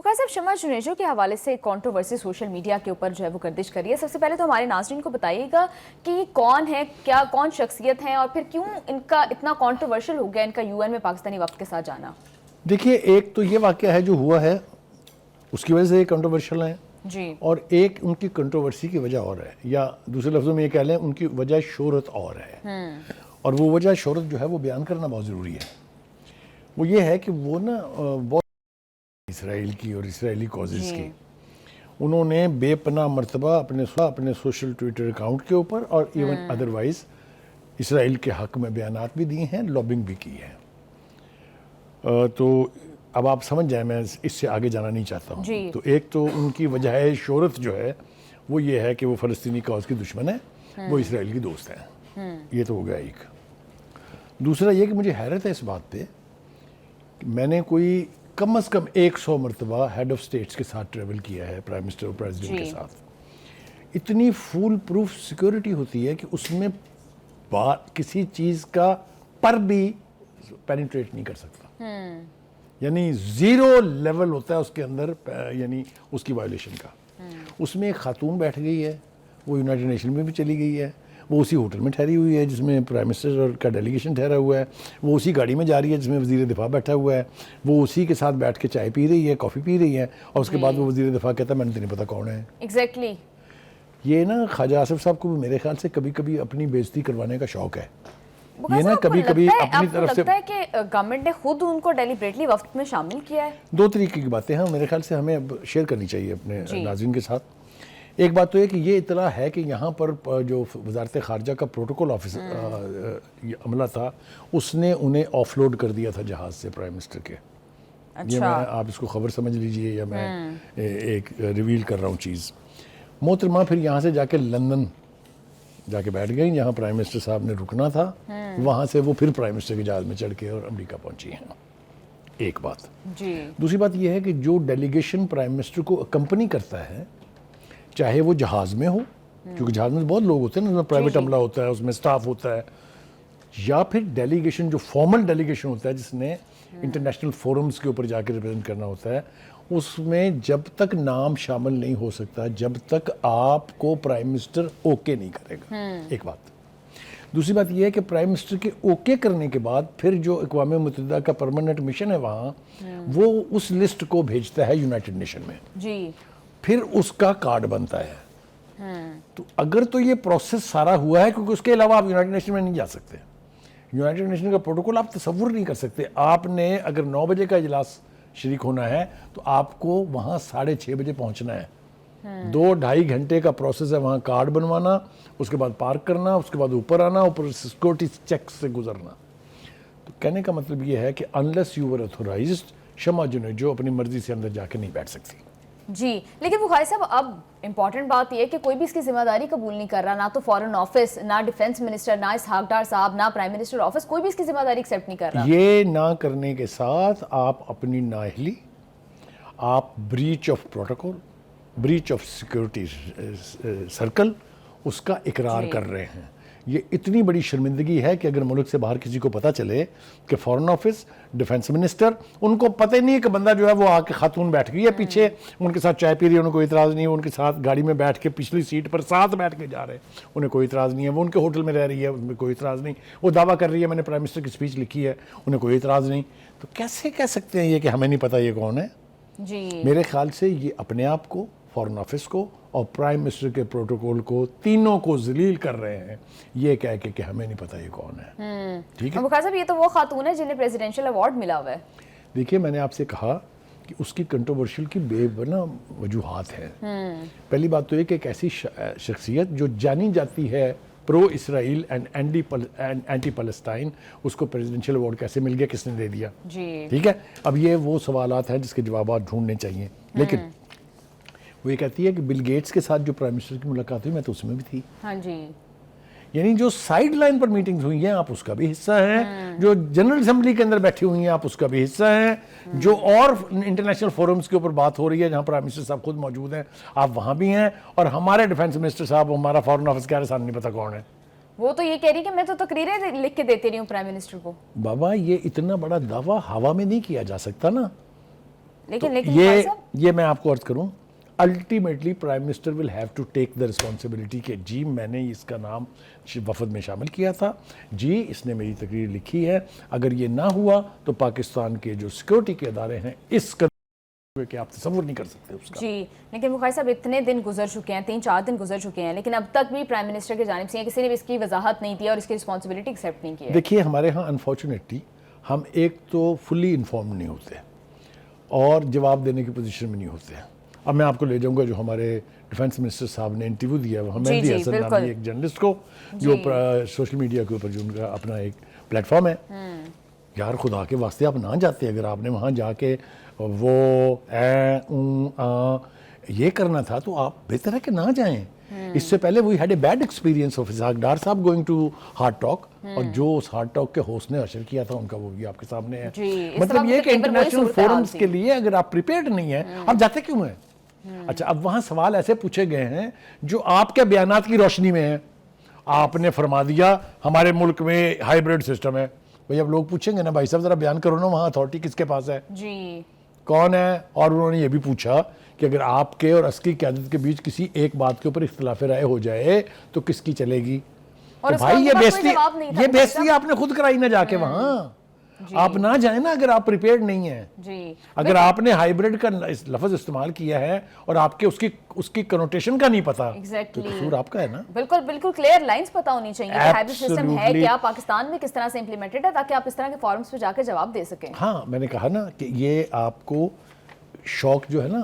वकार साहब, शमा जुनेजो के हवाले से कंट्रोवर्सी सोशल मीडिया के ऊपर जो है वो गर्दिश कर रही है। सबसे पहले तो हमारे नाज़रीन को बताइएगा कि कौन है, क्या कौन शख्सियत है और फिर क्यों इनका इतना कंट्रोवर्शियल हो गया इनका यूएन में पाकिस्तानी वक्त के साथ जाना। देखिए, एक तो ये वाक़या है जो हुआ है उसकी वजह से ये कंट्रोवर्शियल है जी, और एक उनकी कंट्रोवर्सी की वजह और है, या दूसरे लफ्ज़ों में ये कह लें उनकी वजह शोहरत और है। और वो वजह शोहरत जो है वो बयान करना बहुत ज़रूरी है। वो ये है कि वो ना बहुत इसराइल की और इसराइली कॉजेज़ की उन्होंने बेपनाह मर्तबा अपने सोशल ट्विटर अकाउंट के ऊपर और इवन अदरवाइज़ इसराइल के हक़ में बयानात भी दिए हैं, लॉबिंग भी की है। तो अब आप समझ जाएं, मैं इससे आगे जाना नहीं चाहता हूँ। तो एक तो उनकी वजह शोहरत जो है वो ये है कि वो फ़लस्तीनी कौज़ की दुश्मन है, वो इसराइल की दोस्त हैं। ये तो हो गया एक। दूसरा ये कि मुझे हैरत है इस बात पे कि मैंने कोई कम से कम 100 मरतबा हेड ऑफ स्टेट्स के साथ ट्रैवल किया है, प्राइम मिनिस्टर और प्रेसिडेंट के साथ। इतनी फुल प्रूफ सिक्योरिटी होती है कि उसमें किसी चीज़ का पर भी पेनिट्रेट नहीं कर सकता। यानी ज़ीरो लेवल होता है उसके अंदर, यानी उसकी वायलेशन का। उसमें एक खातून बैठ गई है, वो यूनाइटेड नेशन में भी चली गई है, वो उसी होटल में ठहरी हुई है जिसमें प्राइम मिनिस्टर और का डेलीगेशन ठहरा हुआ है, वो उसी गाड़ी में जा रही है जिसमें वज़ीर दिफा बैठा हुआ है, वो उसी के साथ बैठ के चाय पी रही है, कॉफ़ी पी रही है, और उसके बाद वो वज़ीर दिफा कहता है मैंने तो नहीं पता कौन है। एग्जैक्टली। ये ना ख्वाजा आसिफ साहब को भी मेरे ख्याल से कभी कभी अपनी बेइज्जती करवाने का शौक़ है। ये ना कभी कभी अपनी तरफ से लगता है कि गवर्नमेंट ने खुद उनको डेलिब्रेटली वक्त में शामिल किया है। दो तरीके की बातें हैं, मेरे ख्याल से हमें अब शेयर करनी चाहिए अपने नाज़रीन के साथ। एक बात तो है कि ये इतला है कि यहाँ पर जो वजारत ख़ारजा का प्रोटोकॉल ऑफिस अमला था उसने उन्हें ऑफलोड कर दिया था जहाज़ से प्राइम मिनिस्टर के। ये मैं, आप इसको ख़बर समझ लीजिए या मैं एक रिवील कर रहा हूँ चीज़। मोहतरमा फिर यहाँ से जाके लंदन जाके बैठ गई, जहाँ प्राइम मिनिस्टर साहब ने रुकना था। वहाँ से वो फिर प्राइम मिनिस्टर के जहाज़ में चढ़ के और अमेरिका पहुँची हैं। एक बात जी। दूसरी बात यह है कि जो डेलीगेशन प्राइम मिनिस्टर को अकम्पनी करता है, चाहे वो जहाज़ में हो, क्योंकि जहाज़ में बहुत लोग होते हैं ना, उसमें प्राइवेट अमला होता है, उसमें स्टाफ होता है, या फिर डेलीगेशन जो फॉर्मल डेलीगेशन होता है जिसने इंटरनेशनल फोरम्स के ऊपर जाकर रिप्रेजेंट करना होता है, उसमें जब तक नाम शामिल नहीं हो सकता जब तक आपको प्राइम मिनिस्टर ओके नहीं करेगा। एक बात। दूसरी बात यह है कि प्राइम मिनिस्टर के ओके करने के बाद फिर जो अक़वाम मुत्तहिदा का परमानेंट मिशन है वहाँ, वो उस लिस्ट को भेजता है यूनाइटेड नेशन में जी, फिर उसका कार्ड बनता है। तो अगर तो ये प्रोसेस सारा हुआ है, क्योंकि उसके अलावा आप यूनाइटेड नेशन में नहीं जा सकते। यूनाइटेड नेशन का प्रोटोकॉल आप तसव्वुर नहीं कर सकते। आपने अगर 9 बजे का इजलास शरीक होना है तो आपको वहाँ 6:30 बजे पहुँचना है। 2-2.5 घंटे का प्रोसेस है वहाँ कार्ड बनवाना, उसके बाद पार्क करना, उसके बाद ऊपर आना, ऊपर सिक्योरिटी चेक से गुजरना। तो कहने का मतलब ये है कि अनलेस यू वर ऑथोराइज्ड, शमा जुनेजो अपनी मर्जी से अंदर जाके नहीं बैठ सकती। जी, लेकिन बुखारी साहब, अब इम्पॉर्टेंट बात यह है कि कोई भी इसकी जिम्मेदारी कबूल नहीं कर रहा, ना तो फॉरेन ऑफिस, ना डिफेंस मिनिस्टर, ना इसहाक डार साहब, ना प्राइम मिनिस्टर ऑफिस, कोई भी इसकी जिम्मेदारी एक्सेप्ट नहीं कर रहा। ये ना करने के साथ आप अपनी नाअहली, आप breach of protocol, breach of security circle, उसका इकरार कर रहे हैं। ये इतनी बड़ी शर्मिंदगी है कि अगर मुल्क से बाहर किसी को पता चले कि फॉरेन ऑफिस, डिफेंस मिनिस्टर, उनको पता ही नहीं है कि बंदा जो है वो आके खातून बैठ गई है पीछे, उनके साथ चाय पी रही है, उन्हें कोई इतराज़ नहीं है, उनके साथ गाड़ी में बैठ के पिछली सीट पर साथ बैठ के जा रहे हैं, उन्हें कोई इतराज़ नहीं है, वो उनके होटल में रह रही है, उसमें कोई इतराज़ नहीं, वो दावा कर रही है मैंने प्राइम मिनिस्टर की स्पीच लिखी है, उन्हें कोई इतराज़ नहीं। तो कैसे कह सकते हैं ये कि हमें नहीं पता ये कौन है? जी, मेरे ख्याल से ये अपने आप को, फॉरेन ऑफिस को और प्राइम मिनिस्टर के प्रोटोकॉल को, तीनों को जलील कर रहे हैं ये कह के कि हमें नहीं पता ये कौन है। ठीक है बुखारी साहब, ये तो वो खातून है जिन्हें प्रेसिडेंशियल अवार्ड मिला हुआ है। देखिए, मैंने आपसे कहा कि उसकी कंट्रोवर्शियल की बेबना वजूहात हैं। पहली बात तो ये कि एक ऐसी शख्सियत जो जानी जाती है pro Israel and anti Palestine, उसको प्रेसिडेंशियल अवार्ड कैसे मिल गया, किसने दे दिया? जी, ठीक है, अब ये वो सवालात हैं जिसके जवाब ढूंढने चाहिए। लेकिन वो ये कहती है कि बिल गेट्स के साथ जो प्राइम मिनिस्टर की मुलाकात हुई, मैं तो उसमें भी थी। हाँ जी, यानी जो साइड लाइन पर मीटिंग्स हुई हैं आप उसका भी हिस्सा हैं, जो जनरल असेंबली के अंदर बैठी हुई हैं आप उसका भी हिस्सा हैं, जो और इंटरनेशनल फोरम्स के ऊपर बात हो रही है जहां प्राइम मिनिस्टर साहब खुद मौजूद हैं आप वहां भी हैं, और हमारे डिफेंस मिनिस्टर साहब, हमारा फॉरेन ऑफिस क्या है, नहीं पता कौन है। वो तो ये कह रही कि मैं तो तकरीरें लिख के देती रही हूँ प्राइम मिनिस्टर को। बाबा, ये इतना बड़ा दावा हवा में नहीं किया जा सकता ना। لیکن بھائی صاحب یہ میں آپ کو عرض کروں ultimately prime minister will have to take the responsibility کہ جی میں نے اس کا نام وفد میں شامل کیا تھا، جی اس نے میری تقریر لکھی ہے، اگر یہ نہ ہوا تو پاکستان کے جو سیکورٹی کے ادارے ہیں اس قدر کہ آپ تصور نہیں کر سکتے اس کا. جی لیکن بخاری صاحب اتنے دن گزر چکے ہیں، 3-4 دن گزر چکے ہیں، لیکن اب تک بھی پرائم منسٹر کی جانب سے کسی نے بھی اس کی وضاحت نہیں دی اور اس کی رسپانسبلٹی ایکسیپٹ نہیں کی ہے. دیکھیے ہمارے ہاں انفارچونیٹلی ہم ایک تو فلی انفارم نہیں ہوتے اور جواب دینے کی پوزیشن میں نہیں ہوتے ہیں. اب میں آپ کو لے جاؤں گا جو ہمارے ڈیفنس منسٹر صاحب نے انٹرویو دیا وہ مہدی حسن نامی ایک جرنلسٹ کو جو سوشل میڈیا کے اوپر جو ان کا اپنا ایک پلیٹ فارم ہے. یار خدا کے واسطے آپ نہ جاتے، اگر آپ نے وہاں جا کے وہ یہ کرنا تھا تو آپ بہتر ہے کہ نہ جائیں. اس سے پہلے we had a bad experience of Ishaq Dar صاحب گوئنگ ٹو ہارٹ ٹاک، اور جو اس ہارٹ ٹاک کے ہوسٹ نے اشر کیا تھا ان کا وہ بھی آپ کے سامنے ہے. مطلب یہ کہ انٹرنیشنل فورمز کے لیے اگر آپ پریپیئرڈ نہیں ہیں آپ جاتے کیوں ہیں؟ اچھا اب وہاں سوال ایسے پوچھے گئے ہیں جو آپ کے بیانات کی روشنی میں ہیں. آپ نے فرما دیا ہمارے ملک میں ہائیبریڈ سسٹم ہے. بھئی اب لوگ پوچھیں گے نا بھائی صاحب ذرا بیان کرو نا وہاں اتھارٹی کس کے پاس ہے، جی کون ہے؟ اور انہوں نے یہ بھی پوچھا کہ اگر آپ کے اور عسکری قیادت کے بیچ کسی ایک بات کے اوپر اختلاف رائے ہو جائے تو کس کی چلے گی؟ تو بھائی یہ بیستی آپ نے خود کرائی نہ جا کے وہاں. آپ نہ جائیں نا اگر آپ پریپیئرڈ نہیں ہیں. جی اگر آپ نے ہائیبریڈ کا لفظ استعمال کیا ہے اور آپ کے اس کی کنوٹیشن کا نہیں پتا تو قصور آپ کا ہے نا. بالکل کلیئر لائنز پتہ ہونی چاہیے کہ ہائیبریڈ سسٹم ہے کیا، پاکستان میں کس طرح سے امپلیمنٹڈ ہے، تاکہ آپ اس طرح کے فورمز پہ جا کے جواب دے سکیں. ہاں میں نے کہا نا کہ یہ آپ کو شوق جو ہے نا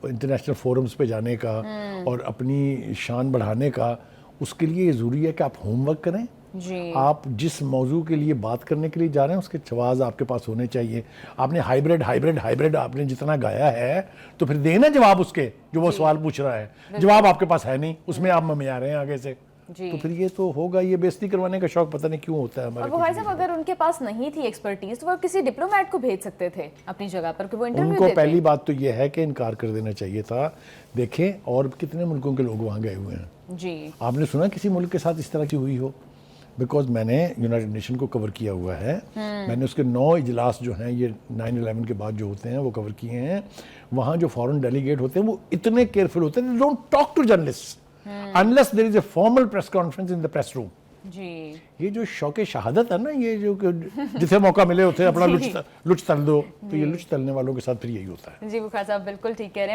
انٹرنیشنل فورمز پہ جانے کا اور اپنی شان بڑھانے کا، اس کے لیے یہ ضروری ہے کہ آپ ہوم ورک کریں. جی آپ جس موضوع کے لیے بات کرنے کے لیے جا رہے ہیں اس کے جواز آپ کے پاس ہونے چاہیے. آپ نے ہائیبریڈ آپ نے جتنا گایا ہے تو پھر دینا جواب اس کے جو وہ سوال پوچھ رہا ہے. جواب آپ کے پاس ہے نہیں، اس میں آپ ممیا رہے ہیں آگے سے. تو پھر یہ تو ہوگا، یہ بےزتی کروانے کا شوق پتہ نہیں کیوں ہوتا ہے ہمارے. اور بخاری صاحب اگر ان کے پاس نہیں تھی ایکسپرٹیز تو وہ کسی ڈپلومیٹ کو بھیج سکتے تھے اپنی جگہ پر کہ وہ انٹرویو ان دیتے. کو پہلی بات تو یہ ہے کہ انکار کر دینا چاہیے تھا. دیکھیں اور کتنے ملکوں کے لوگ وہاں گئے ہوئے ہیں. جی آپ نے سنا کسی ملک کے ساتھ اس طرح کی ہوئی ہو؟ بیکاز میں نے یونائٹڈ نیشن کو کور کیا ہوا ہے. میں نے اس کے 9 اجلاس جو ہیں یہ 9/11 کے بعد جو ہوتے ہیں وہ کور کیے ہیں. وہاں جو فورن ڈیلیگیٹ ہوتے ہیں وہ اتنے کیئرفل ہوتے ہیں, they don't talk to journalists unless there is a formal press conference in the press room. جی یہ جو شوق شہادت ہے نا, یہ جو جسے موقع ملے ہوتے اپنا لچ تل دو, تو یہ لچ تلنے والوں کے ساتھ پھر یہی ہوتا ہے. جی بخاری صاحب بالکل ٹھیک کہہ رہے ہیں.